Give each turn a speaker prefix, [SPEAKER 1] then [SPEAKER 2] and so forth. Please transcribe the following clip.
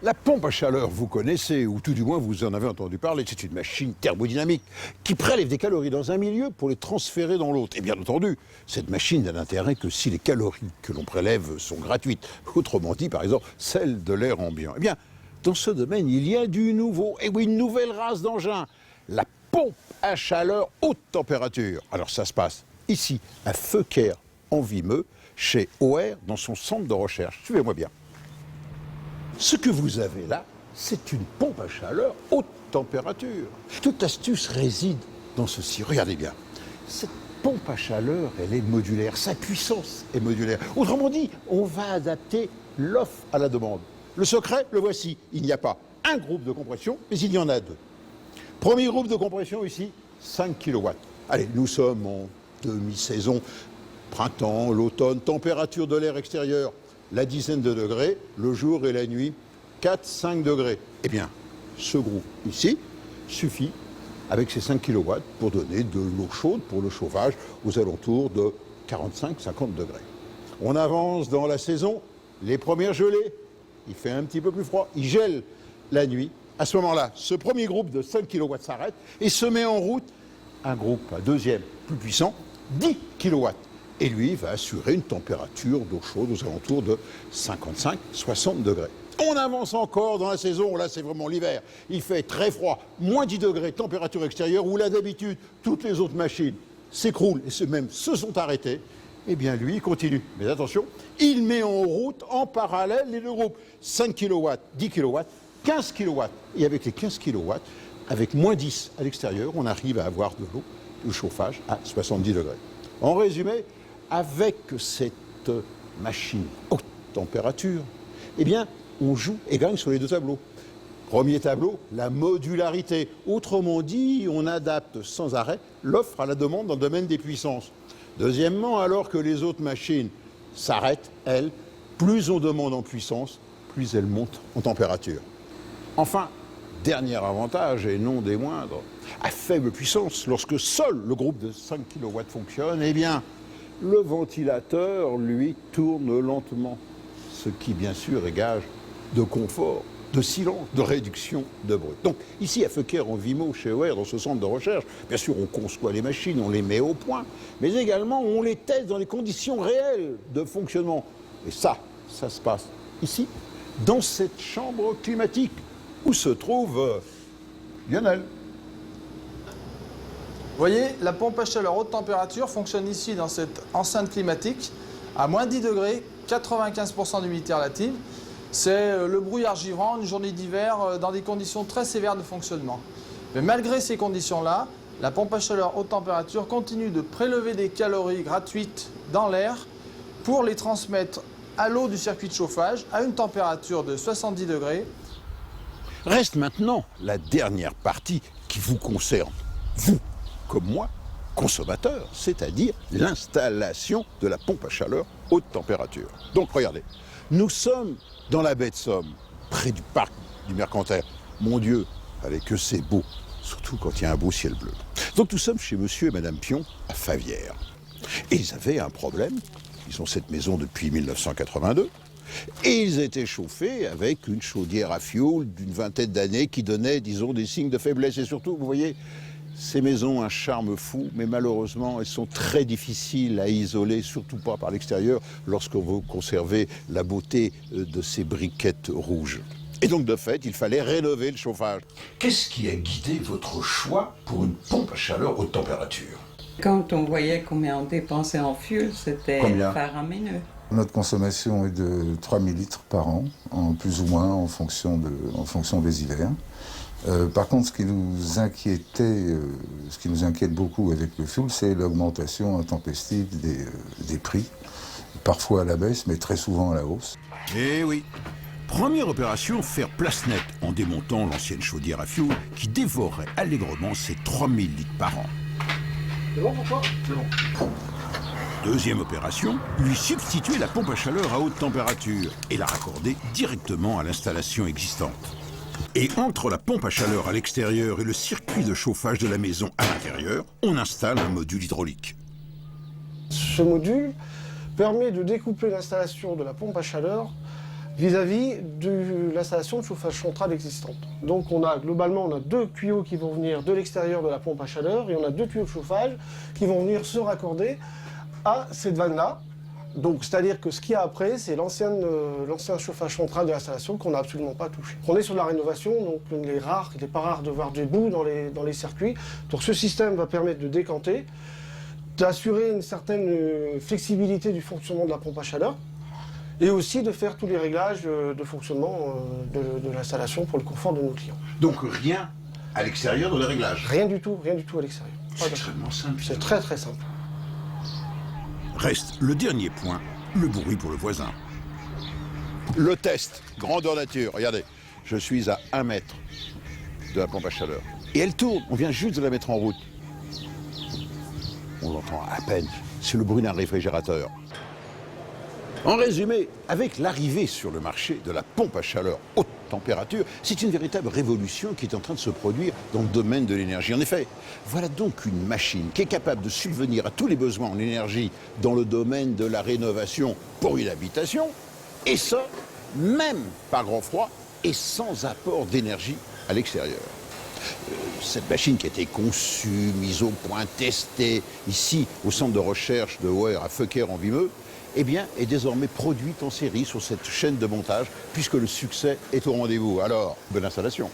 [SPEAKER 1] La pompe à chaleur, vous connaissez, ou tout du moins vous en avez entendu parler, c'est une machine thermodynamique qui prélève des calories dans un milieu pour les transférer dans l'autre. Et bien entendu, cette machine n'a d'intérêt que si les calories que l'on prélève sont gratuites. Autrement dit, par exemple, celles de l'air ambiant. Eh bien, dans ce domaine, il y a du nouveau, et oui, une nouvelle race d'engin, la pompe à chaleur haute température. Alors ça se passe ici, à Feuquer, en Vimeux, chez OR, dans son centre de recherche. Suivez-moi bien. Ce que vous avez là, c'est une pompe à chaleur haute température. Toute l'astuce réside dans ceci. Regardez bien. Cette pompe à chaleur, elle est modulaire. Sa puissance est modulaire. Autrement dit, on va adapter l'offre à la demande. Le secret, le voici. Il n'y a pas un groupe de compression, mais il y en a deux. Premier groupe de compression ici, 5 kW. Allez, nous sommes en demi-saison, printemps, l'automne, température de l'air extérieur, la dizaine de degrés, le jour et la nuit, 4-5 degrés. Eh bien, ce groupe ici suffit avec ces 5 kW pour donner de l'eau chaude pour le chauffage aux alentours de 45-50 degrés. On avance dans la saison, les premières gelées, il fait un petit peu plus froid, il gèle la nuit. À ce moment-là, ce premier groupe de 5 kW s'arrête et se met en route un groupe, un deuxième, plus puissant, 10 kW. Et lui va assurer une température d'eau chaude aux alentours de 55-60 degrés. On avance encore dans la saison, là c'est vraiment l'hiver. Il fait très froid, moins 10 degrés, température extérieure, où là d'habitude, toutes les autres machines s'écroulent et même se sont arrêtées. Eh bien lui, il continue. Mais attention, il met en route en parallèle les deux groupes. 5 kW, 10 kW, 15 kW. Et avec les 15 kW, avec moins 10 à l'extérieur, on arrive à avoir de l'eau, du chauffage à 70 degrés. En résumé, avec cette machine haute température, eh bien, on joue et gagne sur les deux tableaux. Premier tableau, la modularité. Autrement dit, on adapte sans arrêt l'offre à la demande dans le domaine des puissances. Deuxièmement, alors que les autres machines s'arrêtent, elles, plus on demande en puissance, plus elles montent en température. Enfin, dernier avantage, et non des moindres, à faible puissance, lorsque seul le groupe de 5 kW fonctionne, eh bien, le ventilateur, lui, tourne lentement, ce qui, bien sûr, est gage de confort, de silence, de réduction de bruit. Donc, ici, à Feuquer, en Vimeux, chez OR, dans ce centre de recherche, bien sûr, on conçoit les machines, on les met au point, mais également, on les teste dans les conditions réelles de fonctionnement. Et ça se passe ici, dans cette chambre climatique, où se trouve Lionel.
[SPEAKER 2] Vous voyez, la pompe à chaleur haute température fonctionne ici dans cette enceinte climatique à moins 10 degrés, 95% d'humidité relative. C'est le brouillard givrant, une journée d'hiver dans des conditions très sévères de fonctionnement. Mais malgré ces conditions-là, la pompe à chaleur haute température continue de prélever des calories gratuites dans l'air pour les transmettre à l'eau du circuit de chauffage à une température de 70 degrés.
[SPEAKER 1] Reste maintenant la dernière partie qui vous concerne, vous comme moi, consommateur, c'est-à-dire l'installation de la pompe à chaleur haute température. Donc regardez, nous sommes dans la baie de Somme, près du parc du Mercantaire. Mon Dieu, allez que c'est beau, surtout quand il y a un beau ciel bleu. Donc nous sommes chez monsieur et madame Pion à Favières. Et ils avaient un problème, ils ont cette maison depuis 1982, et ils étaient chauffés avec une chaudière à fioul d'une vingtaine d'années qui donnait, disons, des signes de faiblesse. Et surtout, vous voyez, ces maisons ont un charme fou, mais malheureusement, elles sont très difficiles à isoler, surtout pas par l'extérieur, lorsqu'on veut conserver la beauté de ces briquettes rouges. Et donc, de fait, il fallait rénover le chauffage. Qu'est-ce qui a guidé votre choix pour une pompe à chaleur haute température?
[SPEAKER 3] Quand on voyait combien on dépensait en fuel, c'était faramineux.
[SPEAKER 4] Notre consommation est de 3000 litres par an, plus ou moins en fonction des hivers. Par contre, ce qui nous inquiète beaucoup avec le fuel, c'est l'augmentation intempestive des prix, parfois à la baisse, mais très souvent à la hausse.
[SPEAKER 1] Eh oui. Première opération, faire place nette en démontant l'ancienne chaudière à fioul qui dévorait allègrement ses 3000 litres par an.
[SPEAKER 2] C'est bon pour toi? C'est bon.
[SPEAKER 1] Deuxième opération, lui substituer la pompe à chaleur à haute température et la raccorder directement à l'installation existante. Et entre la pompe à chaleur à l'extérieur et le circuit de chauffage de la maison à l'intérieur, on installe un module hydraulique.
[SPEAKER 5] Ce module permet de découpler l'installation de la pompe à chaleur vis-à-vis de l'installation de chauffage central existante. Donc globalement, on a 2 tuyaux qui vont venir de l'extérieur de la pompe à chaleur et on a 2 tuyaux de chauffage qui vont venir se raccorder à cette vanne-là. Donc, c'est-à-dire que ce qu'il y a après, c'est l'ancien chauffage central de l'installation qu'on n'a absolument pas touché. On est sur la rénovation, donc il n'est pas rare de voir des bouts dans les circuits. Donc ce système va permettre de décanter, d'assurer une certaine flexibilité du fonctionnement de la pompe à chaleur, et aussi de faire tous les réglages de fonctionnement de l'installation pour le confort de nos clients.
[SPEAKER 1] Donc rien à l'extérieur de les réglages?
[SPEAKER 5] Rien du tout à l'extérieur.
[SPEAKER 1] C'est extrêmement simple.
[SPEAKER 5] C'est très très simple.
[SPEAKER 1] Reste le dernier point, le bruit pour le voisin. Le test, grandeur nature. Regardez, je suis à 1 mètre de la pompe à chaleur. Et elle tourne, on vient juste de la mettre en route. On l'entend à peine, c'est le bruit d'un réfrigérateur. En résumé, avec l'arrivée sur le marché de la pompe à chaleur haute température, c'est une véritable révolution qui est en train de se produire dans le domaine de l'énergie. En effet, voilà donc une machine qui est capable de subvenir à tous les besoins en énergie dans le domaine de la rénovation pour une habitation, et ça, même par grand froid et sans apport d'énergie à l'extérieur. Cette machine qui a été conçue, mise au point, testée ici au centre de recherche de Hoer à Feuquer en Vimeux, eh bien, est désormais produite en série sur cette chaîne de montage, puisque le succès est au rendez-vous. Alors, bonne installation.